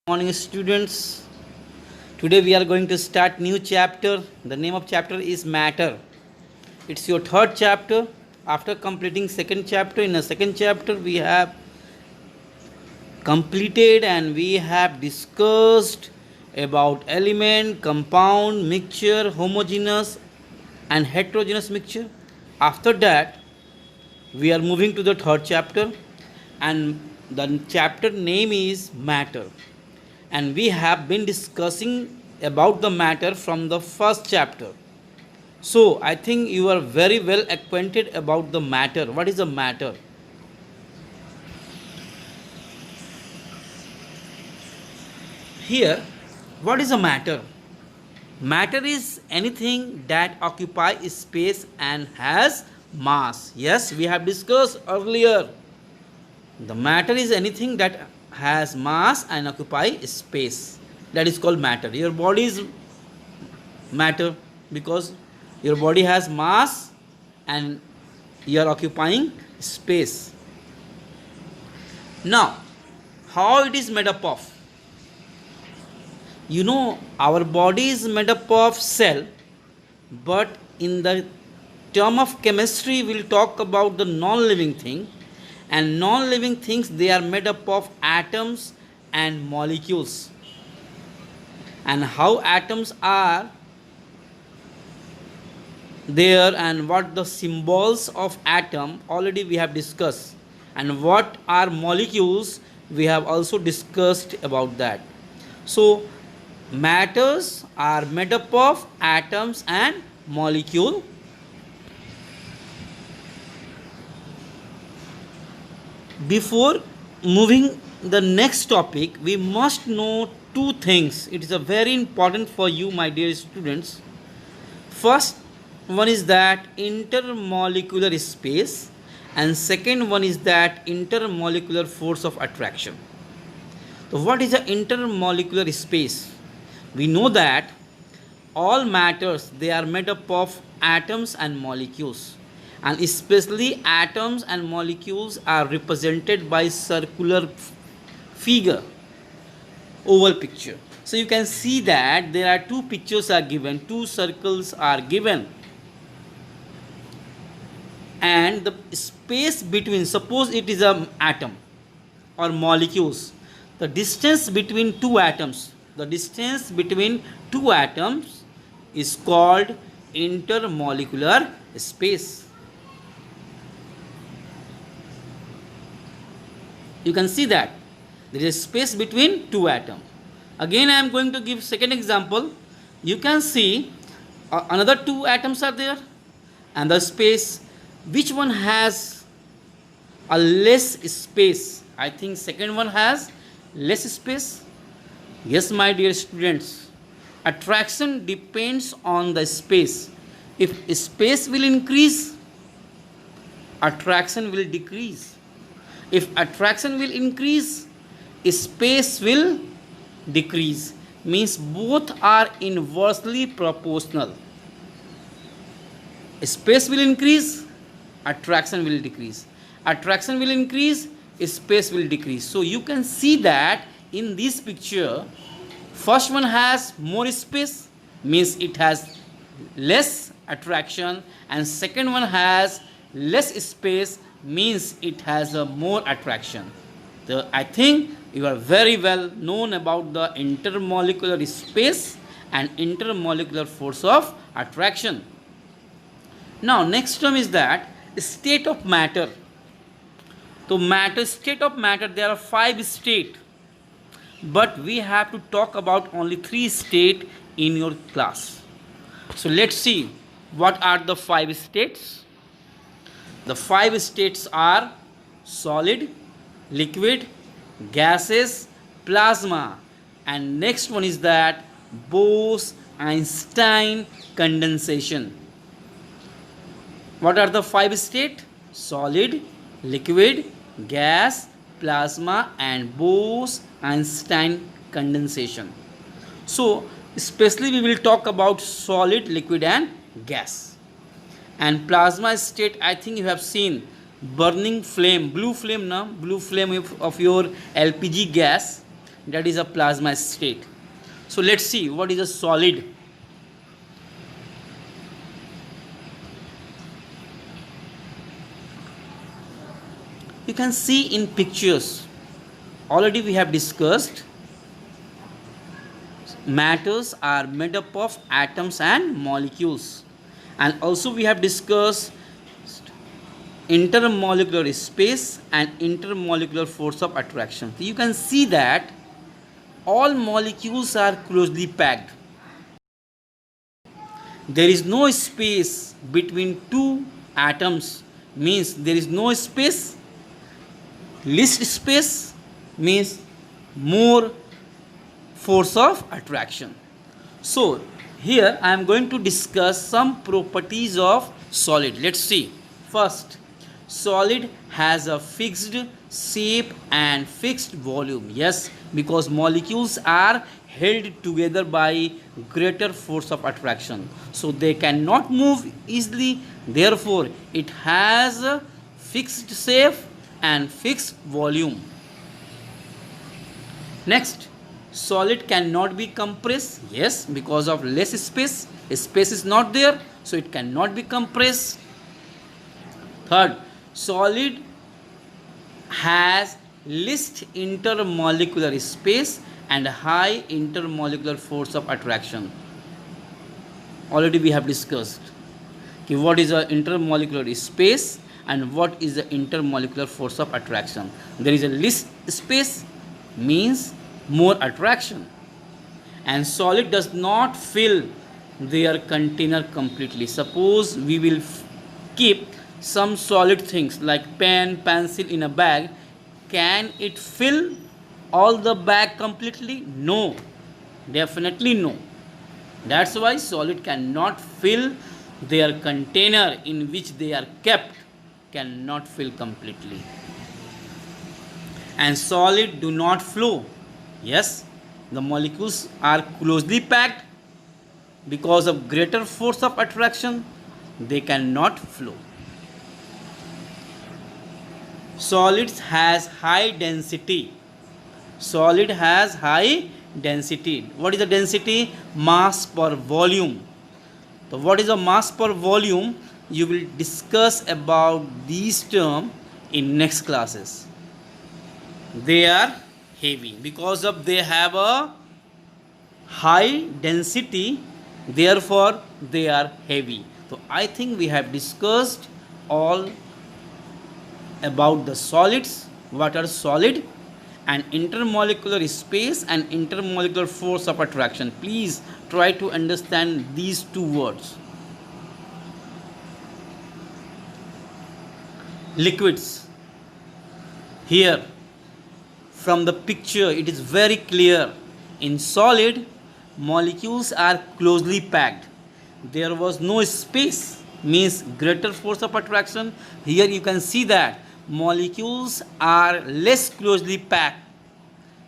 Morning students. Today we are going to start new chapter. The name of chapter is matter. It's your third chapter. After completing second chapter, in the second chapter we have completed and we have discussed about element, compound, mixture, homogeneous and heterogeneous mixture. After that we are moving to the third chapter, and the chapter name is matter, and we have been discussing about the matter from the first chapter. So I think you are very well acquainted about the matter. What is the matter? Here, what is a matter? Matter is anything that occupies space and has mass. Yes, we have discussed earlier. The matter is anything that has mass and occupy space. That is called matter. Your body is matter because your body has mass and you are occupying space. Now, how it is made up of? You know, our body is made up of cell, but in the term of chemistry we'll talk about the non-living thing, and non-living things, they are made up of atoms and molecules. And how atoms are there and what the symbols of atom already we have discussed, and what are molecules we have also discussed about that. So matters are made up of atoms and molecule. Before moving the next topic, we must know two things. It is a very important for you, my dear students. First one is that intermolecular space, and second one is that intermolecular force of attraction. So what is the intermolecular space? We know that all matters, they are made up of atoms and molecules, and especially atoms and molecules are represented by circular figure, oval picture. So you can see that there are two pictures are given, two circles are given, and the space between, suppose it is an atom or molecules, the distance between two atoms, is called intermolecular space. You can see that there is space between two atoms. Again I am going to give second example. You can see another two atoms are there, and the space, which one has a less space? I think second one has less space. Yes, my dear students, attraction depends on the space. If space will increase, attraction will decrease. If attraction will increase, space will decrease. Means both are inversely proportional. Space will increase, attraction will decrease. Attraction will increase, space will decrease. So you can see that in this picture, first one has more space, means it has less attraction, and second one has less space, means it has a more attraction. So I think you are very well known about the intermolecular space and intermolecular force of attraction. Now next term is that state of matter. So state of matter, there are 5 states, but we have to talk about only 3 states in your class. So let's see what are the 5 states. The 5 states are solid, liquid, gases, plasma, and next one is that Bose-Einstein condensation. What are the 5 states? Solid, liquid, gas, plasma, and Bose-Einstein condensation. So especially we will talk about solid, liquid and gas. And plasma state, I think you have seen burning flame, blue flame, now blue flame of your LPG gas. that is a plasma state. So let's see what is a solid. You can see in pictures, already we have discussed, matters are made up of atoms and molecules, and also we have discussed intermolecular space and intermolecular force of attraction. So you can see that all molecules are closely packed. There is no space between two atoms, means there is no space. Least space means more force of attraction. So here I am going to discuss some properties of solid. Let's see. First, solid has a fixed shape and fixed volume. Yes, because molecules are held together by greater force of attraction, so they cannot move easily. Therefore it has a fixed shape and fixed volume. Next, solid cannot be compressed. Yes, because of less space. Space is not there, so it cannot be compressed. Third, solid has least intermolecular space and high intermolecular force of attraction. Already we have discussed what is a intermolecular space and what is the intermolecular force of attraction. There is a least space, means more attraction, and solid does not fill their container completely. Suppose we will keep some solid things like pen, pencil in a bag. Can it fill all the bag completely? No, definitely no. That's why solid cannot fill their container in which they are kept, cannot fill completely. And solid do not flow. Yes, the molecules are closely packed. Because of greater force of attraction, they cannot flow. Solids has high density. Solid has high density. What is the density? Mass per volume. So what is the mass per volume? You will discuss about these terms in next classes. They are heavy because of they have a high density, therefore they are heavy. So I think we have discussed all about the solids, what are solid, and intermolecular space and intermolecular force of attraction. Please try to understand these two words. Liquids. Here from the picture it is very clear. In solid, molecules are closely packed. There was no space, means greater force of attraction. Here you can see that molecules are less closely packed.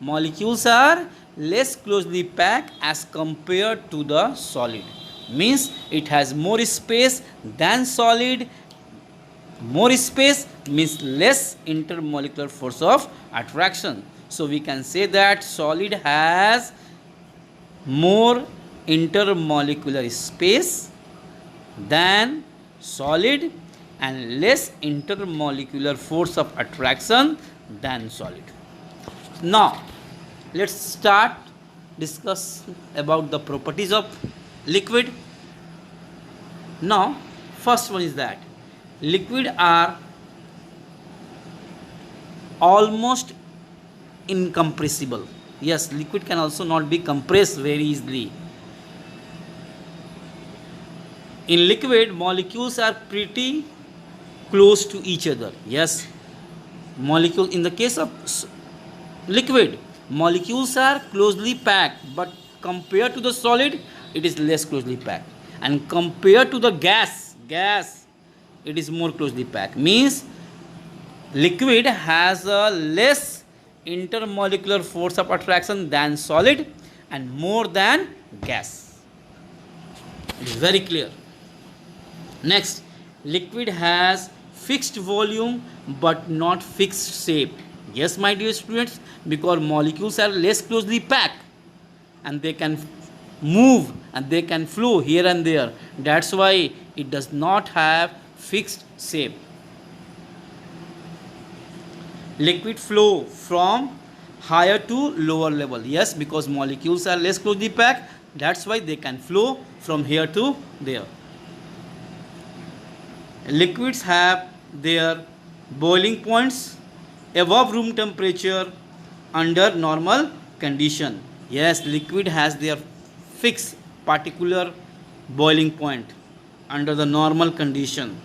Molecules are less closely packed as compared to the solid, means it has more space than solid. More space means less intermolecular force of attraction. So we can say that solid has more intermolecular space than solid and less intermolecular force of attraction than solid. Now let's start discuss about the properties of liquid. Now first one is that liquid are almost incompressible. Yes, liquid can also not be compressed very easily. In liquid, molecules are pretty close to each other. Yes, molecule in the case of liquid, molecules are closely packed, but compared to the solid, it is less closely packed, and compared to the gas, it is more closely packed. Means liquid has a less intermolecular force of attraction than solid and more than gas. It is very clear. Next, liquid has fixed volume but not fixed shape. Yes, my dear students, because molecules are less closely packed and they can move and they can flow here and there. That's why it does not have fixed shape. Liquid flow from higher to lower level. Yes, because molecules are less closely packed, that's why they can flow from here to there. Liquids have their boiling points above room temperature under normal condition. Yes, liquid has their fixed particular boiling point under the normal condition.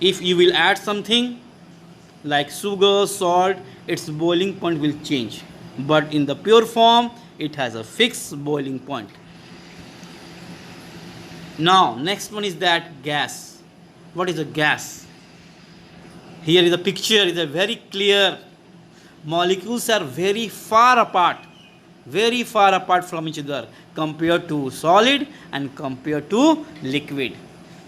If you will add something like sugar, salt, its boiling point will change. But in the pure form, it has a fixed boiling point. Now, next one is that gas. What is a gas? Here is a picture, is a very clear. Molecules are very far apart from each other compared to solid and compared to liquid.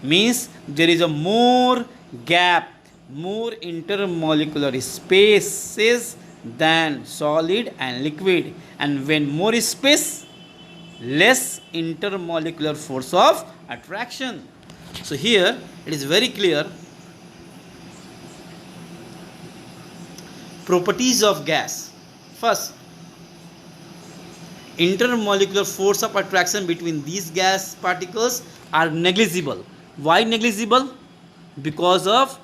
Means there is a more gap, more intermolecular spaces than solid and liquid, and when more space, less intermolecular force of attraction. So here it is very clear. Properties of gas. First, intermolecular force of attraction between these gas particles are negligible. Why negligible? Because of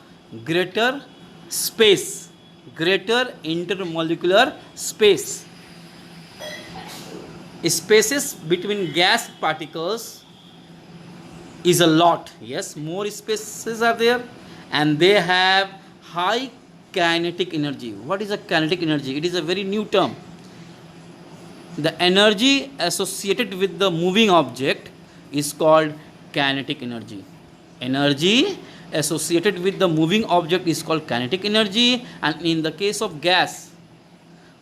greater space, greater intermolecular space. Spaces between gas particles is a lot. Yes, more spaces are there, and they have high kinetic energy. What is a kinetic energy? It is a very new term. The energy associated with the moving object is called kinetic energy. Energy associated with the moving object is called kinetic energy, and in the case of gas,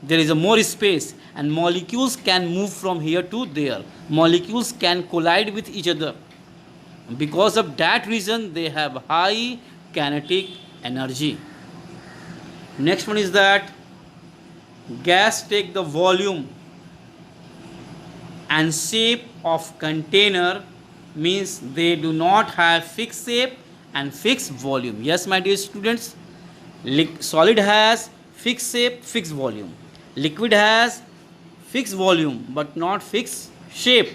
there is a more space and molecules can move from here to there. Molecules can collide with each other. Because of that reason, they have high kinetic energy. Next one is that gas take the volume and shape of container, means they do not have fixed shape and fixed volume. Yes, my dear students, solid has fixed shape, fixed volume. Liquid has fixed volume but not fixed shape.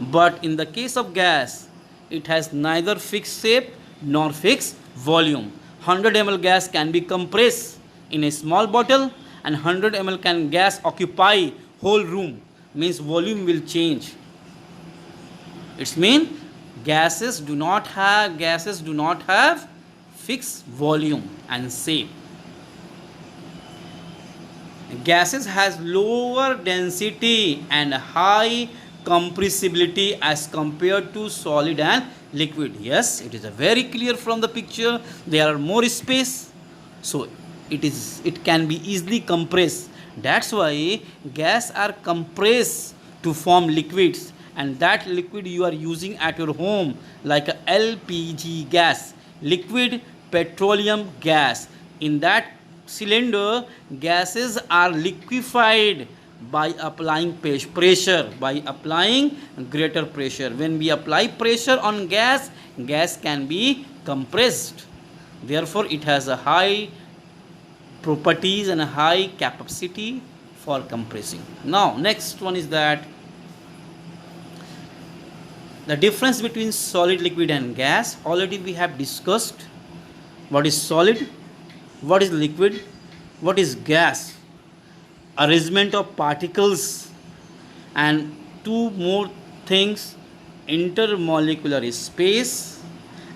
But in the case of gas, it has neither fixed shape nor fixed volume. 100 ml gas can be compressed in a small bottle, and 100 ml can gas occupy whole room, means volume will change. It means gases do not have fixed volume and shape. Gases has lower density and high compressibility as compared to solid and liquid. Yes, it is a very clear from the picture. There are more space, so it can be easily compressed. That's why gas are compressed to form liquids, and that liquid you are using at your home, like a LPG gas, liquid petroleum gas. In that cylinder, gases are liquefied by applying pressure, by applying greater pressure. When we apply pressure on gas, gas can be compressed. Therefore, it has a high properties and a high capacity for compressing. Now, next one is that the difference between solid, liquid and gas. Already we have discussed what is solid, what is liquid, what is gas. Arrangement of particles, and two more things, intermolecular space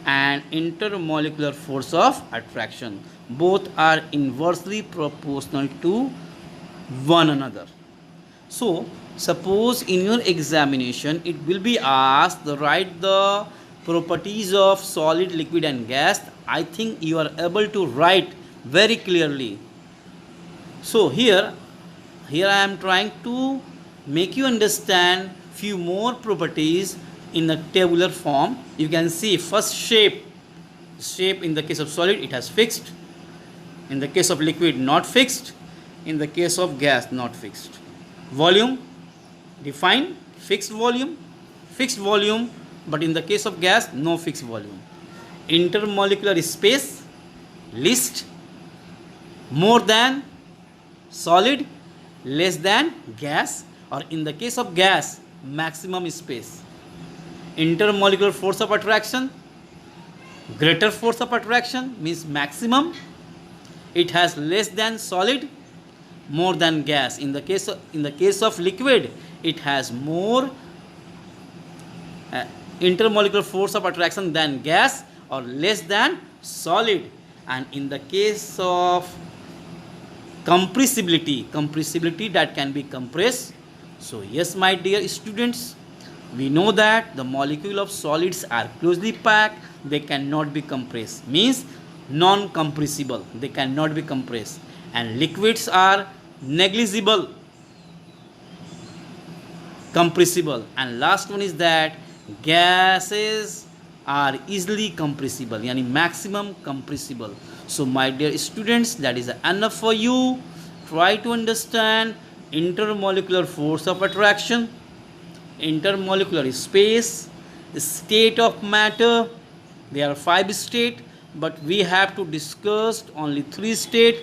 and intermolecular force of attraction. Both are inversely proportional to one another. So suppose in your examination it will be asked to write the properties of solid, liquid and gas. I think you are able to write very clearly. So here I am trying to make you understand few more properties in a tabular form. You can see first shape. In the case of solid, it has fixed. In the case of liquid, not fixed. In the case of gas, not fixed. Volume, define fixed volume, but in the case of gas, no fixed volume. Intermolecular space, least, more than solid, less than gas, or in the case of gas, maximum space. Intermolecular force of attraction, greater force of attraction means maximum. It has less than solid, more than gas. In the case of liquid, it has more intermolecular force of attraction than gas, or less than solid. And in the case of compressibility, that can be compressed. So yes, my dear students, we know that the molecule of solids are closely packed, they cannot be compressed, means non-compressible, they cannot be compressed. And liquids are negligible, compressible. And last one is that gases are easily compressible, yani maximum compressible. So my dear students, that is enough for you. Try to understand intermolecular force of attraction, intermolecular space, state of matter. There are 5 states, but we have to discuss only 3 states: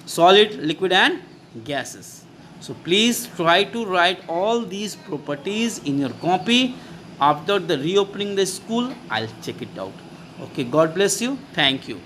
solid, liquid and gases. So please try to write all these properties in your copy. After the reopening the school, I'll check it out. Okay, God bless you. Thank you.